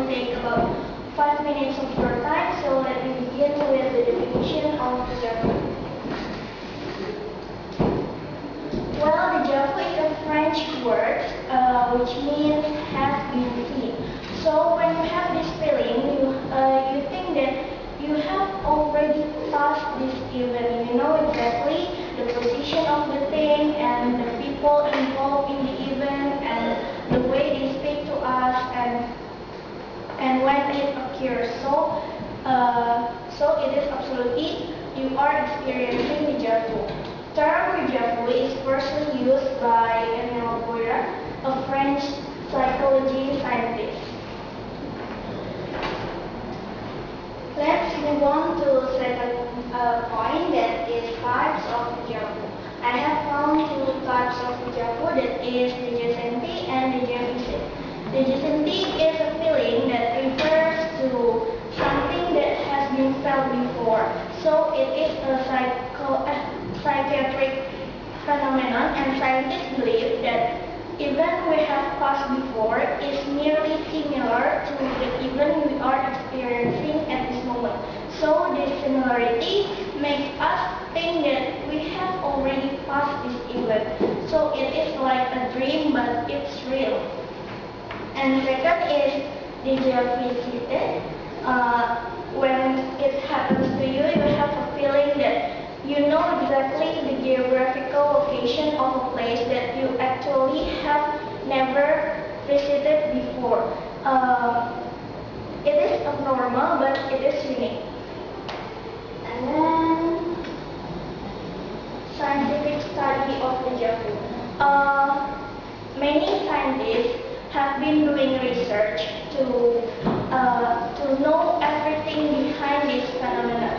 only take about 5 minutes of your time, so let me begin with the definition of déjà vu. Well, déjà vu is a French word which means has been seen. So when you have this feeling, you think that you have already passed this event. You know exactly the position of the thing and the people involved in the event and the way they speak to us and when it occurs. So it is absolutely you are experiencing déjà vu. Term déjà vu is firstly used by Emile Boirat, a French psychology scientist. Let's move on to the second point, that is types of déjà vu. I have found two types of déjà vu, that is déjà senti and déjà vu. Déjà senti is a feeling that refers to something that has been felt before. So it is a psychiatric phenomenon, and scientists believe that event we have passed before is nearly similar to the event we are experiencing at this moment. So this similarity makes us think that we have already passed this event. So it is like a dream, but it's real. And second is déjà vu. When it happens to you, you have a feeling that you know exactly the geographical location of a place that you actually have never visited before. It is abnormal, but it is unique. And then, scientific study of déjà vu. Many scientists have been doing research to know everything behind this phenomenon.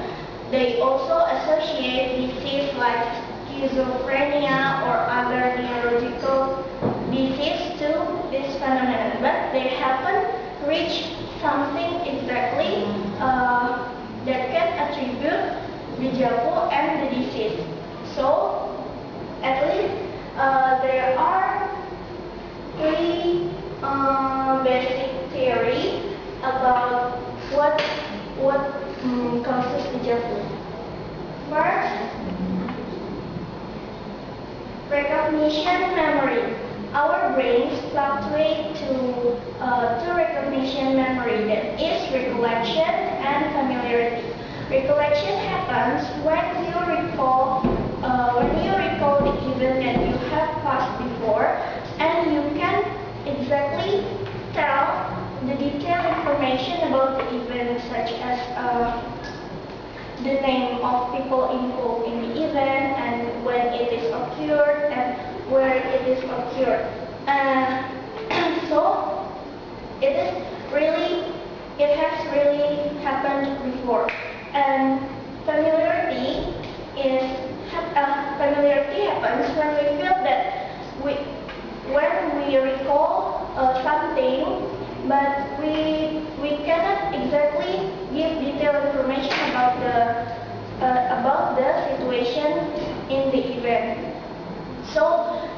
They also associate disease like schizophrenia or other neurological disease to this phenomenon, but they haven't reached something exactly that can attribute déjà vu and the disease. So, at least there are three basic theories about what causes déjà vu. First, recognition memory. Our brains fluctuate to recognition memory, that is recollection and familiarity. Recollection happens when you recall the event that you have passed before, and you can exactly tell the detailed information about the event, such as the name of people involved in the event and when it is occurred and where it is occurred. So it has really happened before. And familiarity happens when we feel that when we recall something, but we cannot exactly give detailed information about the situation in the event. So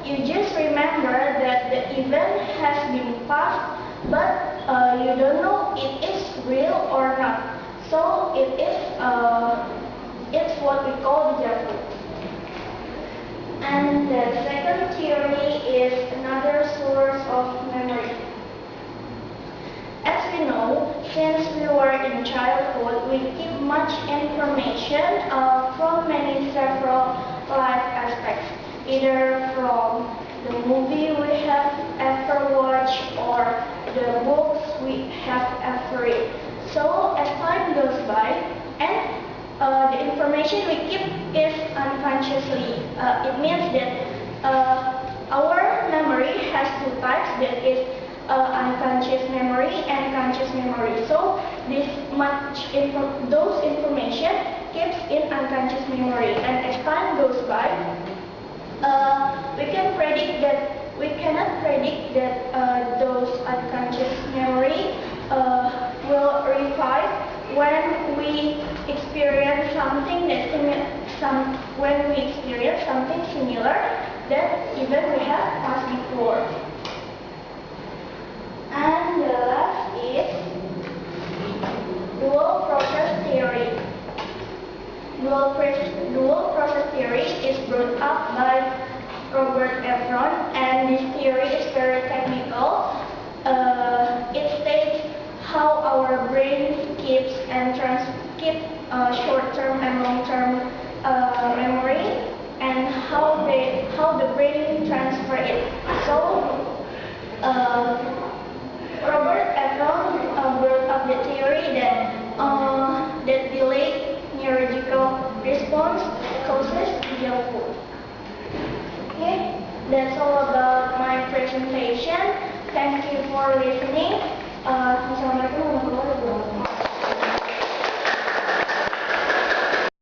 you just remember that the event has been passed, but you don't know it is real or not. So it's what we call déjà vu. And the second theory is another source of memory. As we know, since we were in childhood, we keep much information from several life aspects, either from the movie we have ever watched or the books we have ever read. So as time goes by, and the information we keep is unconsciously. It means that our memory has two types, that is unconscious memory and conscious memory. So those information keeps in unconscious memory, and as time goes by, we cannot predict that those unconscious memory will revive when we experience something similar that even we have passed before. And the last is how our brain keeps and keep short-term and long-term memory, and how the brain transfer it. So Robert Eccles brought up the theory that delayed neurological response causes deja vu. Okay, that's all about my presentation. Thank you for listening.